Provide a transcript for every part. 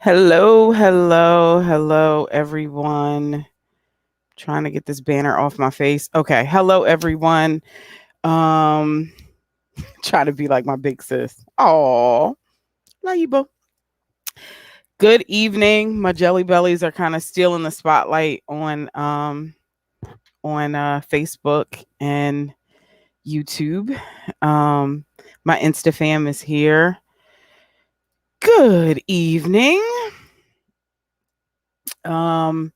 Hello, hello, hello, everyone. Trying to get this banner off my face. Okay, hello, everyone. Um, trying to be like my big sis. Oh, love you, boo. Good evening. My jelly bellies are kind of still in the spotlight on Facebook and YouTube. Um, my Insta fam is here. Good evening. Um,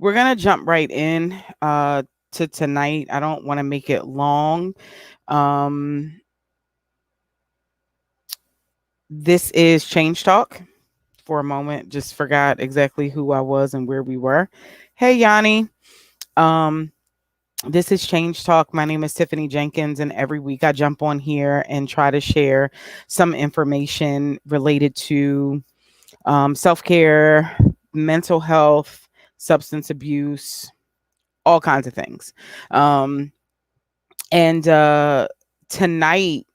We're gonna jump right in to tonight. I don't want to make it long. Um, this is Change Talk. For a moment, just forgot exactly who I was and where we were. Hey, Yanni. Um, this is Change Talk. My name is Tiffany Jenkins, and every week I jump on here and try to share some information related to self care, mental health, substance abuse, all kinds of things. Um, and tonight,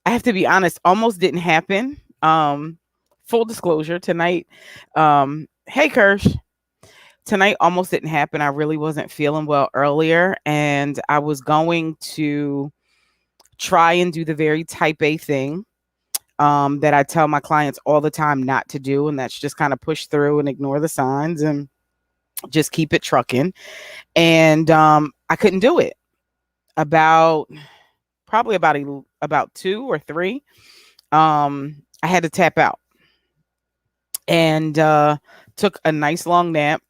I have to be honest, almost didn't happen. Full disclosure, tonight, hey Kirsch, tonight almost didn't happen. I really wasn't feeling well earlier, and I was going to try and do the very type A thing that I tell my clients all the time not to do, and that's just kind of push through and ignore the signs and just keep it trucking. And I couldn't do it. About probably about 2 or 3, I had to tap out and took a nice long nap,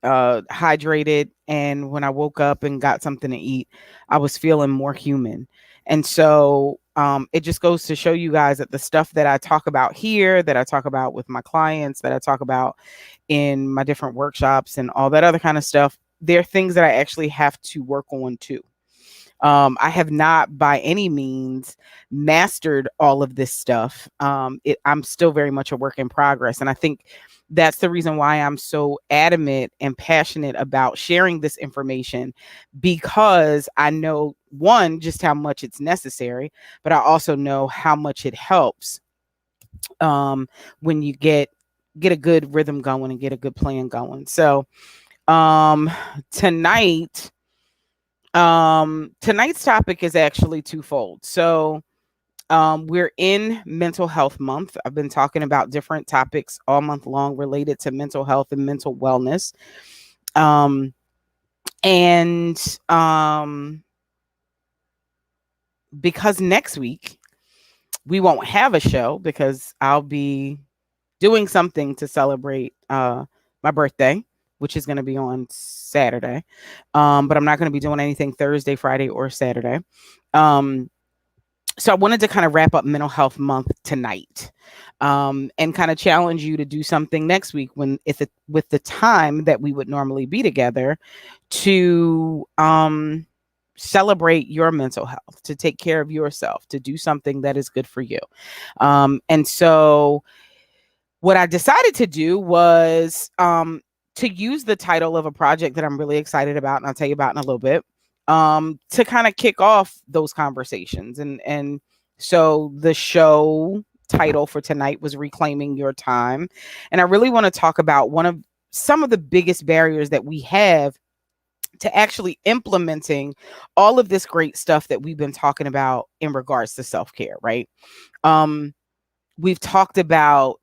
hydrated, and when I woke up and got something to eat, I was feeling more human. And so it just goes to show you guys that the stuff that I talk about here, that I talk about with my clients, that I talk about in my different workshops and all that other kind of stuff, they're things that I actually have to work on too. I have not by any means mastered all of this stuff. I'm still very much a work in progress. And I think that's the reason why I'm so adamant and passionate about sharing this information, because I know, one, just how much it's necessary, but I also know how much it helps when you get a good rhythm going and get a good plan going. So um, tonight, tonight's topic is actually twofold. So, we're in mental health month. I've been talking about different topics all month long related to mental health and mental wellness. Um, and because next week we won't have a show because I'll be doing something to celebrate my birthday, which is going to be on Saturday. But I'm not going to be doing anything Thursday, Friday, or Saturday. Um, so I wanted to kind of wrap up Mental Health Month tonight, and kind of challenge you to do something next week when if it, with the time that we would normally be together to celebrate your mental health, to take care of yourself, to do something that is good for you. And so what I decided to do was to use the title of a project that I'm really excited about, and I'll tell you about in a little bit, to kind of kick off those conversations. And so the show title for tonight was Reclaiming Your Time. And I really want to talk about one of some of the biggest barriers that we have to actually implementing all of this great stuff that we've been talking about in regards to self-care, right? Um, we've talked about,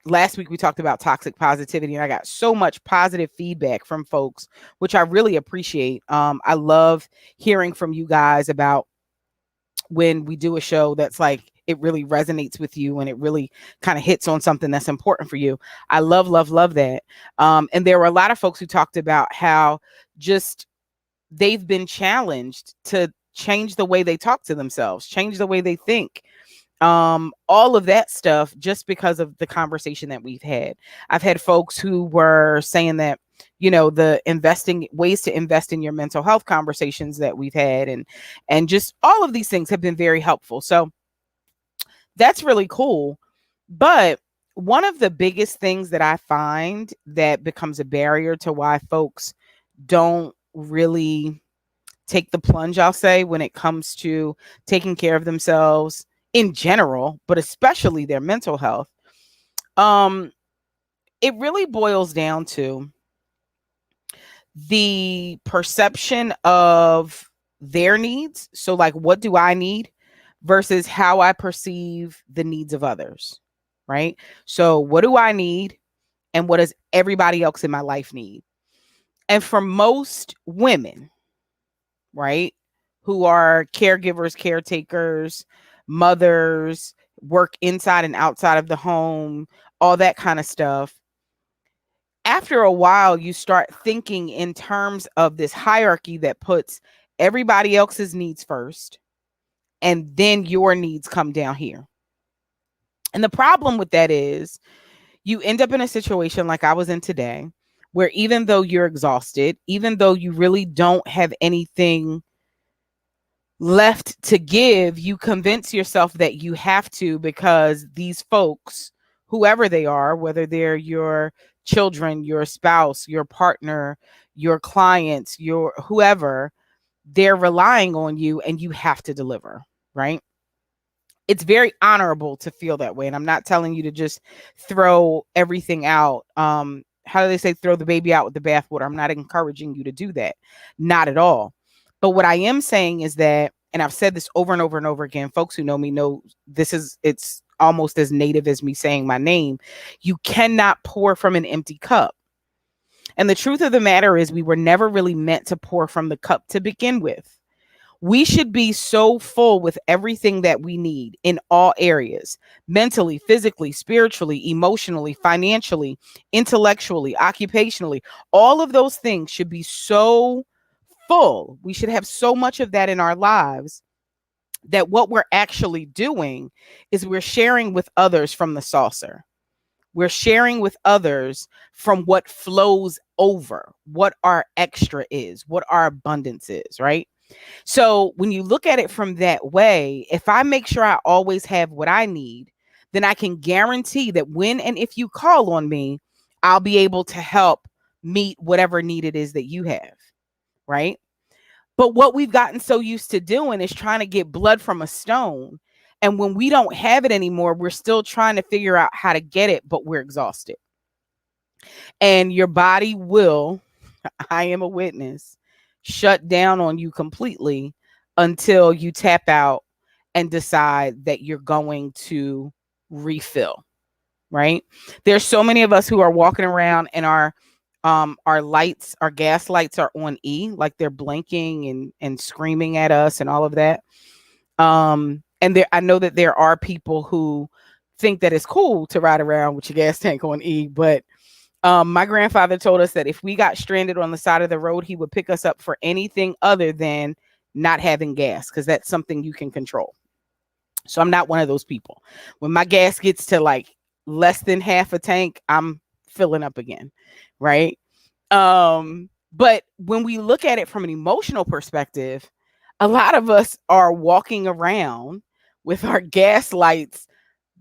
last week we talked about toxic positivity, and I got so much positive feedback from folks, which I really appreciate. I love hearing from you guys about when we do a show that's like, it really resonates with you and it really kind of hits on something that's important for you. I love, love, love that. And there were a lot of folks who talked about how just they've been challenged to change the way they talk to themselves, change the way they think, all of that stuff, just because of the conversation that we've had. I've had folks who were saying that, the investing ways to invest in your mental health conversations that we've had, and just all of these things have been very helpful. So that's really cool. But one of the biggest things that I find that becomes a barrier to why folks don't really take the plunge, I'll say, when it comes to taking care of themselves in general, but especially their mental health, Um, it really boils down to the perception of their needs. So, like, what do I need versus how I perceive the needs of others, right? So, what do I need and what does everybody else in my life need? And for most women, right, who are caregivers, caretakers, mothers, work inside and outside of the home, all that kind of stuff, after a while, you start thinking in terms of this hierarchy that puts everybody else's needs first, and then your needs come down here. And the problem with that is you end up in a situation like I was in today, where even though you're exhausted, even though you really don't have anything left to give, you convince yourself that you have to, because these folks, whoever they are, whether they're your children, your spouse, your partner, your clients, your whoever, they're relying on you and you have to deliver, right? It's very honorable to feel that way. And I'm not telling you to just throw everything out. How do they say, throw the baby out with the bathwater? I'm not encouraging you to do that. Not at all. But what I am saying is that, and I've said this over and over and over again, folks who know me know it's almost as native as me saying my name. You cannot pour from an empty cup. And the truth of the matter is, we were never really meant to pour from the cup to begin with. We should be so full with everything that we need in all areas: mentally, physically, spiritually, emotionally, financially, intellectually, occupationally. All of those things should be so full. We should have so much of that in our lives that what we're actually doing is we're sharing with others from the saucer. We're sharing with others from what flows over, what our extra is, what our abundance is, right? So when you look at it from that way, if I make sure I always have what I need, then I can guarantee that when and if you call on me, I'll be able to help meet whatever need it is that you have, right? But what we've gotten so used to doing is trying to get blood from a stone. And when we don't have it anymore, we're still trying to figure out how to get it, but we're exhausted. And your body will, I am a witness, shut down on you completely until you tap out and decide that you're going to refill, right? There's so many of us who are walking around and our lights, our gas lights are on E, like they're blinking and screaming at us and all of that. And there, I know that there are people who think that it's cool to ride around with your gas tank on E, but my grandfather told us that if we got stranded on the side of the road, he would pick us up for anything other than not having gas, because that's something you can control. So I'm not one of those people. When my gas gets to like less than half a tank, I'm filling up again, right? But when we look at it from an emotional perspective, a lot of us are walking around with our gas lights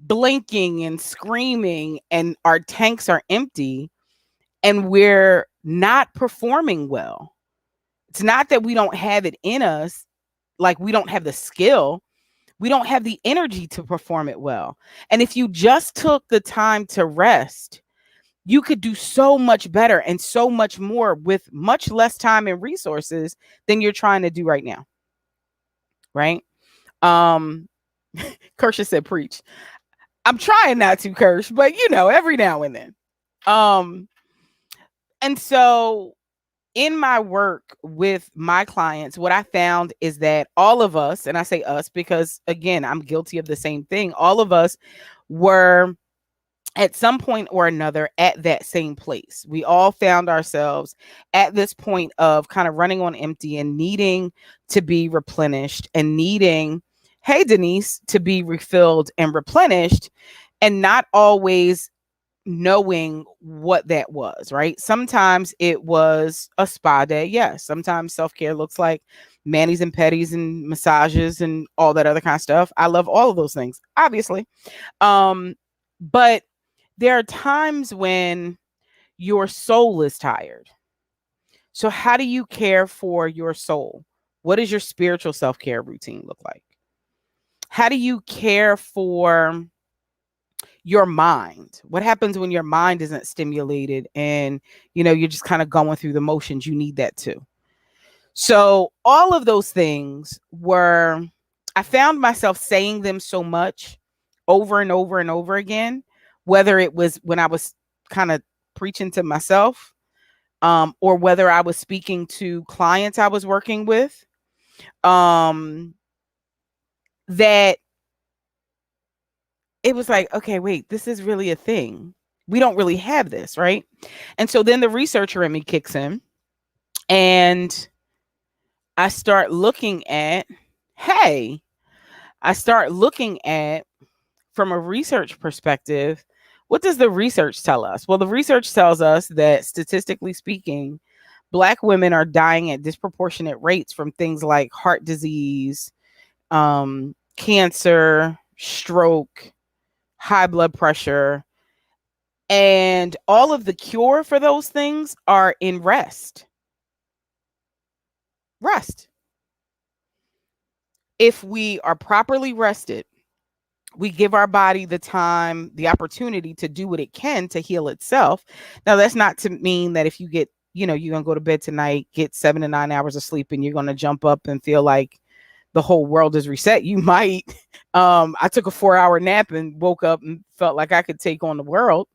blinking and screaming, and our tanks are empty, and we're not performing well. It's not that we don't have it in us, like we don't have the skill, we don't have the energy to perform it well. And if you just took the time to rest, you could do so much better and so much more with much less time and resources than you're trying to do right now. Right? Um Kersha said preach. I'm trying not to curse, but every now and then. Um and so in my work with my clients, what I found is that all of us, and I say us because again, I'm guilty of the same thing, all of us were at some point or another at that same place. We all found ourselves at this point of kind of running on empty and needing to be replenished and needing, hey, Denise, to be refilled and replenished, and not always knowing what that was, right? Sometimes it was a spa day. Yes. Sometimes self-care looks like manis and petties and massages and all that other kind of stuff. I love all of those things, obviously. But there are times when your soul is tired. So how do you care for your soul? What does your spiritual self-care routine look like? How do you care for your mind. What happens when your mind isn't stimulated and, you're just kind of going through the motions? You need that too. So all of those things were, I found myself saying them so much over and over and over again, whether it was when I was kind of preaching to myself, or whether I was speaking to clients I was working with, that it was like, okay, wait, this is really a thing. We don't really have this, right? And so then the researcher in me kicks in, and I start looking at, hey, I start looking at, from a research perspective, what does the research tell us? Well, the research tells us that statistically speaking, Black women are dying at disproportionate rates from things like heart disease, cancer, stroke, high blood pressure, and all of the cure for those things are in rest. Rest. If we are properly rested, we give our body the time, the opportunity to do what it can to heal itself. Now, that's not to mean that if you get, you're going to go to bed tonight, get 7 to 9 hours of sleep, and you're going to jump up and feel like the whole world is reset. You might. I took a 4-hour nap and woke up and felt like I could take on the world.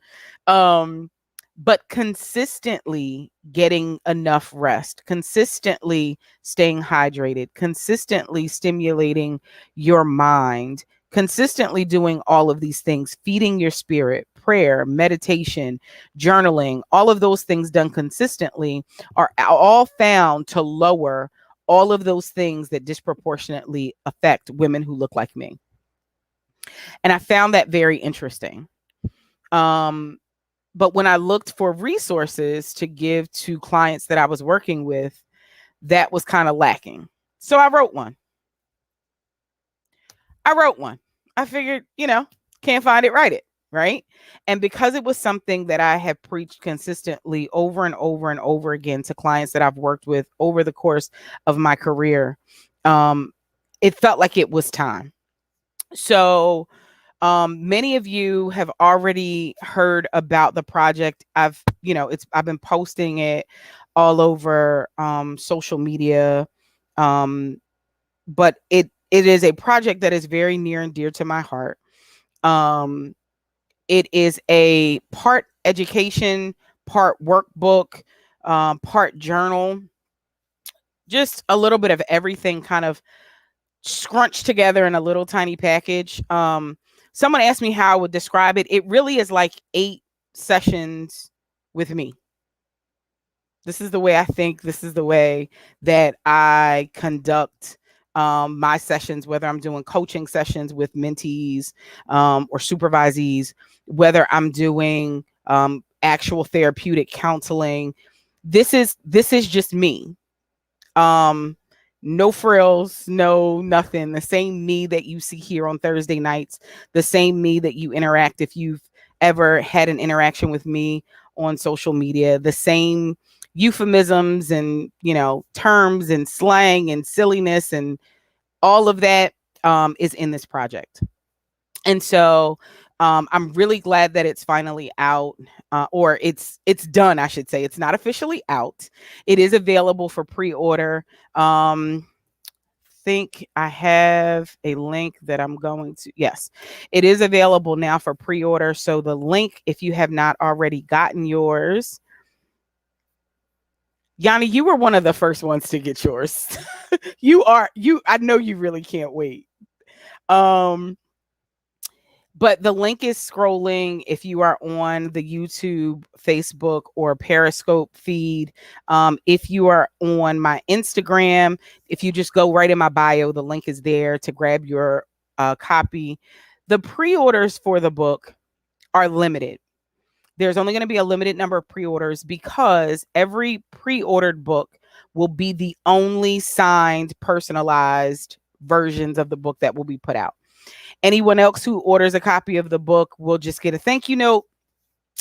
But consistently getting enough rest, consistently staying hydrated, consistently stimulating your mind, consistently doing all of these things, feeding your spirit, prayer, meditation, journaling, all of those things done consistently are all found to lower all of those things that disproportionately affect women who look like me. And I found that very interesting. But when I looked for resources to give to clients that I was working with, that was kind of lacking. So I wrote one. I figured, can't find it, write it, right? And because it was something that I have preached consistently over and over and over again to clients that I've worked with over the course of my career, it felt like it was time. So many of you have already heard about the project. I've been posting it all over social media. But it is a project that is very near and dear to my heart. It is a part education, part workbook, part journal, just a little bit of everything kind of scrunched together in a little tiny package. Someone asked me how I would describe it. It really is like 8 sessions with me. This is the way I think. This is the way that I conduct my sessions, whether I'm doing coaching sessions with mentees or supervisees, whether I'm doing actual therapeutic counseling. This is just me. No frills, no nothing. The same me that you see here on Thursday nights, the same me that you interact if you've ever had an interaction with me on social media, the same euphemisms and, terms and slang and silliness and all of that is in this project. And so I'm really glad that it's finally out, or it's done, I should say. It's not officially out. It is available for pre-order. Think I have a link that I'm going to. Yes, it is available now for pre-order. So the link, if you have not already gotten yours, Yanni, you were one of the first ones to get yours. I know you really can't wait. But the link is scrolling if you are on the YouTube, Facebook, or Periscope feed. If you are on my Instagram, if you just go right in my bio, the link is there to grab your copy. The pre-orders for the book are limited. There's only going to be a limited number of pre-orders because every pre-ordered book will be the only signed, personalized versions of the book that will be put out. Anyone else who orders a copy of the book will just get a thank you note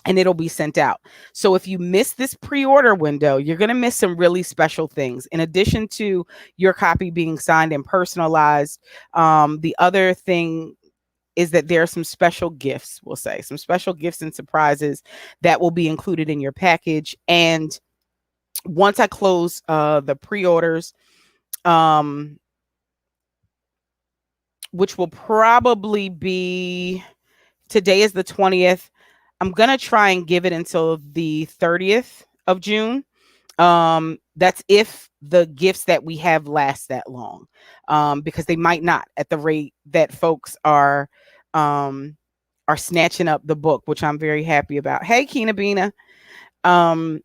and it'll be sent out. So if you miss this pre-order window, you're going to miss some really special things. In addition to your copy being signed and personalized, the other thing is that there are some special gifts, we'll say, some special gifts and surprises that will be included in your package. And once I close the pre-orders, um, which will probably be, today is the 20th. I'm going to try and give it until the 30th of June. That's if the gifts that we have last that long, because they might not, at the rate that folks are snatching up the book, which I'm very happy about. Hey, Keena Bina. Um,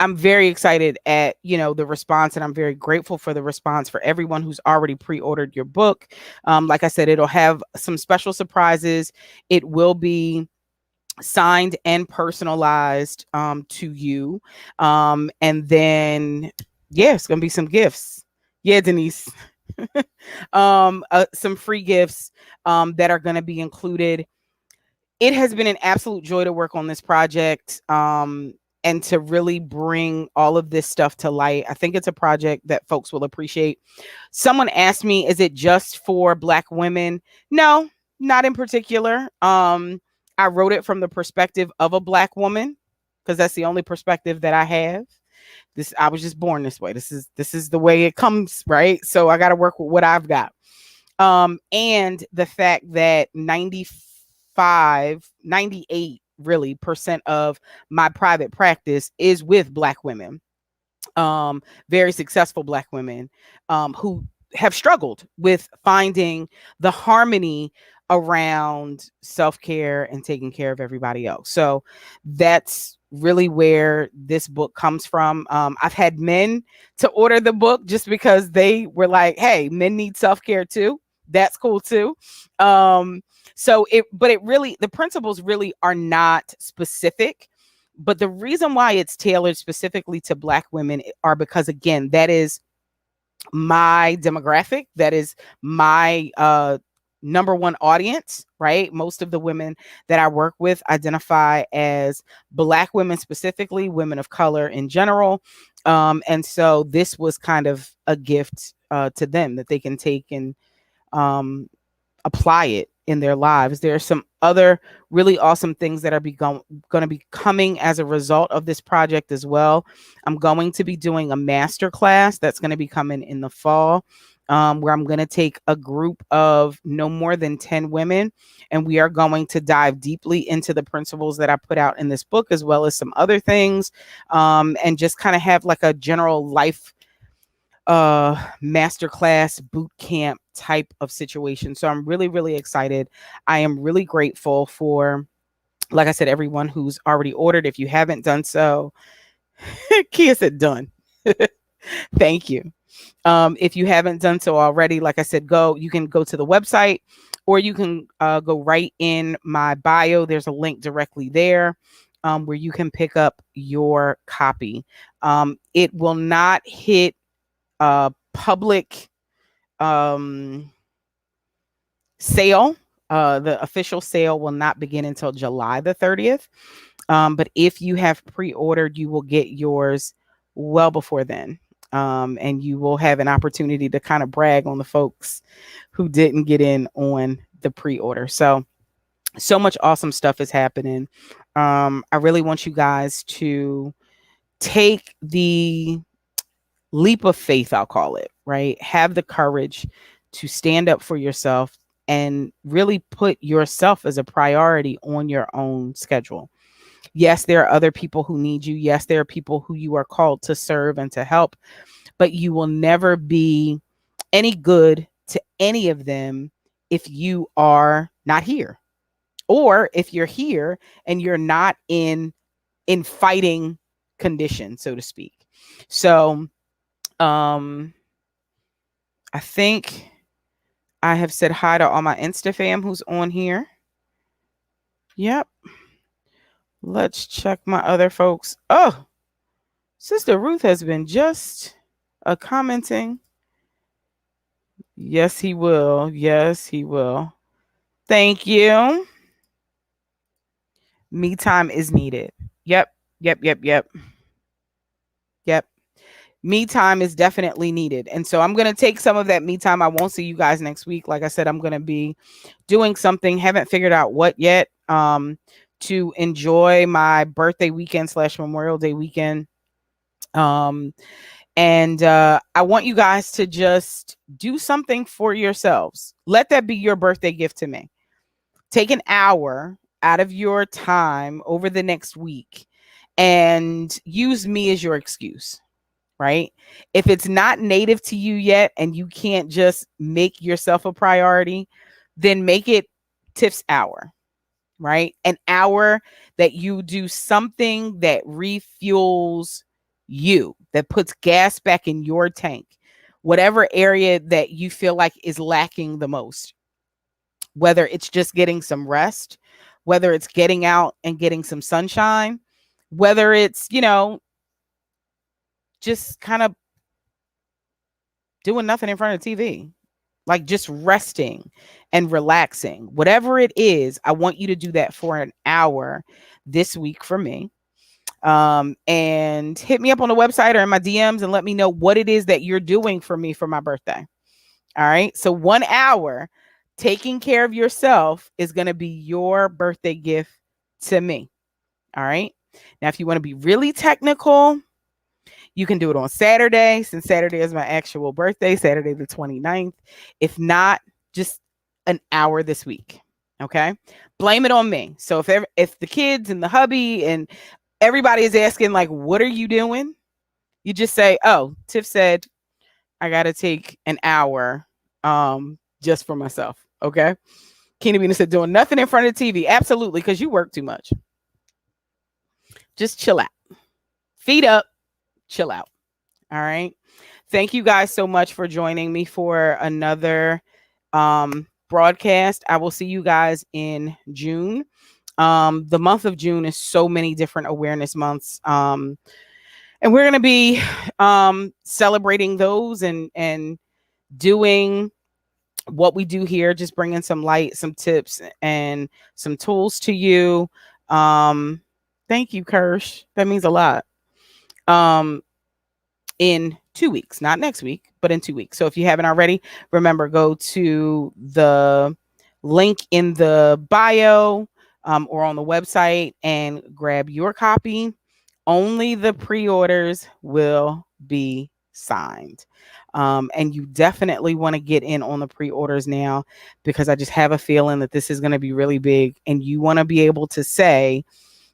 I'm very excited at, the response, and I'm very grateful for the response for everyone who's already pre-ordered your book. Like I said, it'll have some special surprises. It will be signed and personalized to you. And then, yeah, it's gonna be some gifts. Yeah, Denise. Some free gifts that are gonna be included. It has been an absolute joy to work on this project, and to really bring all of this stuff to light. I think it's a project that folks will appreciate. Someone asked me, is it just for Black women? No, not in particular. I wrote it from the perspective of a Black woman because that's the only perspective that I have. I was just born this way. This is the way it comes, right? So I got to work with what I've got. And the fact that 98 really percent of my private practice is with Black women, very successful Black women, who have struggled with finding the harmony around self-care and taking care of everybody else. So that's really where this book comes from. I've had men to order the book just because they were like, hey, men need self-care too. That's cool too. But it really, the principles really are not specific, but the reason why it's tailored specifically to Black women are because, again, that is my demographic. That is my number one audience, right? Most of the women that I work with identify as Black women, specifically women of color in general. And so this was kind of a gift to them that they can take and apply it in their lives. There are some other really awesome things that are going to be coming as a result of this project as well. I'm going to be doing a master class that's going to be coming in the fall, where I'm going to take a group of no more than 10 women, and we are going to dive deeply into the principles that I put out in this book, as well as some other things, and just kind of have like a general life masterclass boot camp type of situation. So I'm really, really excited. I am really grateful for, like I said, everyone who's already ordered. If you haven't done so, Kia said done. Thank you. If you haven't done so already, like I said, you can go to the website, or you can go right in my bio. There's a link directly there, where you can pick up your copy. It will not hit public sale. The official sale will not begin until July the 30th. But if you have pre-ordered, you will get yours well before then. And you will have an opportunity to kind of brag on the folks who didn't get in on the pre-order. So much awesome stuff is happening. I really want you guys to take the leap of faith, I'll call it, right? Have the courage to stand up for yourself and really put yourself as a priority on your own schedule. Yes, there are other people who need you. Yes, there are people who you are called to serve and to help, but you will never be any good to any of them if you are not here, or if you're here and you're not in fighting condition, so to speak. So I think I have said hi to all my Insta fam who's on here. Yep. Let's check my other folks. Oh, Sister Ruth has been just commenting. Yes, he will. Yes, he will. Thank you. Me time is needed. Yep. Yep. Yep. Yep. Yep. Me time is definitely needed. And so I'm going to take some of that me time. I won't see you guys next week. Like I said, I'm going to be doing something, haven't figured out what yet, to enjoy my birthday weekend / Memorial Day weekend. And I want you guys to just do something for yourselves. Let that be your birthday gift to me. Take an hour out of your time over the next week and use me as your excuse, right? If it's not native to you yet and you can't just make yourself a priority, then make it Tiff's hour, right? An hour that you do something that refuels you, that puts gas back in your tank, whatever area that you feel like is lacking the most, whether it's just getting some rest, whether it's getting out and getting some sunshine, whether it's, just kind of doing nothing in front of TV, like just resting and relaxing, whatever it is. I want you to do that for an hour this week for me. And hit me up on the website or in my DMs and let me know what it is that you're doing for me for my birthday. All right. So 1 hour taking care of yourself is going to be your birthday gift to me. All right. Now, if you want to be really technical, you can do it on Saturday, since Saturday is my actual birthday, Saturday the 29th. If not, just an hour this week. Okay. Blame it on me. So if the kids and the hubby and everybody is asking, like, what are you doing? You just say, oh, Tiff said I got to take an hour just for myself. Okay. Keena Bina said, doing nothing in front of the TV. Absolutely. Because you work too much. Just chill out. Feet up. Chill out. All right. Thank you guys so much for joining me for another broadcast. I will see you guys in June. The month of June is so many different awareness months. And we're going to be celebrating those and doing what we do here, just bringing some light, some tips and some tools to you. Thank you, Kirsch. That means a lot. In 2 weeks, not next week, but in 2 weeks. So if you haven't already, remember, go to the link in the bio or on the website and grab your copy. Only the pre-orders will be signed. And you definitely want to get in on the pre-orders now, because I just have a feeling that this is going to be really big and you want to be able to say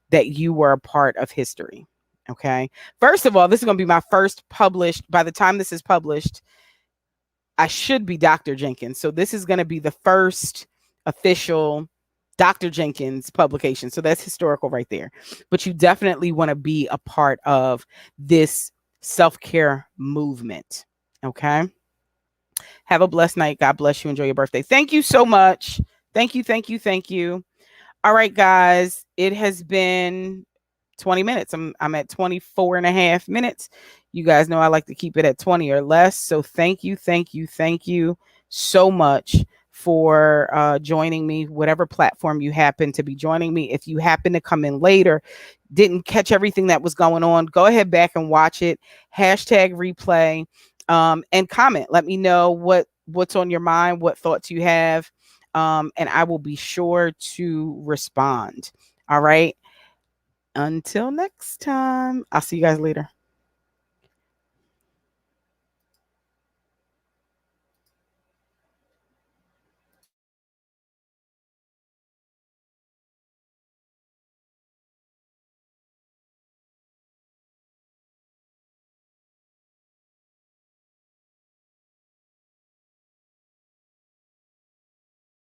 that you were a part of history. Okay. First of all, this is going to be my first published. By the time this is published, I should be Dr. Jenkins. So this is going to be the first official Dr. Jenkins publication. So that's historical right there. But you definitely want to be a part of this self-care movement. Okay. Have a blessed night. God bless you. Enjoy your birthday. Thank you so much. Thank you. Thank you. Thank you. All right, guys. It has been 20 minutes. I'm at 24 and a half minutes. You guys know I like to keep it at 20 or less. So thank you so much for joining me, whatever platform you happen to be joining me. If you happen to come in later, didn't catch everything that was going on, go ahead back and watch it. Hashtag replay and comment. Let me know what's on your mind, what thoughts you have. And I will be sure to respond. All right. Until next time, I'll see you guys later.